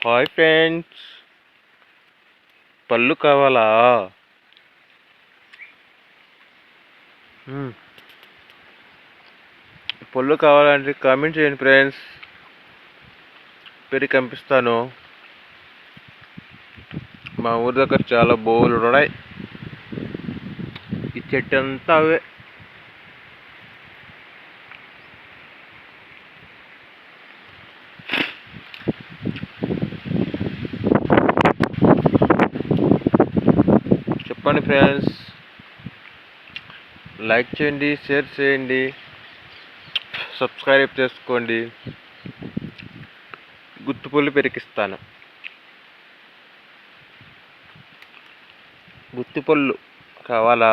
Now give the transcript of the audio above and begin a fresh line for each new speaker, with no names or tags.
Hi friends, పళ్ళు కావాలా? పళ్ళు కావాలంటే కామెంట్ చేయండి ఫ్రెండ్స్. పెరిగి పంపిస్తాను. మా ఊరి దగ్గర చాలా బోలు ఉన్నాయి. ఈ చెట్టు అంతా అవే. చెప్పండి ఫ్రెండ్స్, లైక్ చేయండి, షేర్ చేయండి, సబ్స్క్రైబ్ చేసుకోండి. గుత్తుపళ్ళు పెరికిస్తాను. గుత్తిపళ్ళు కావాలా?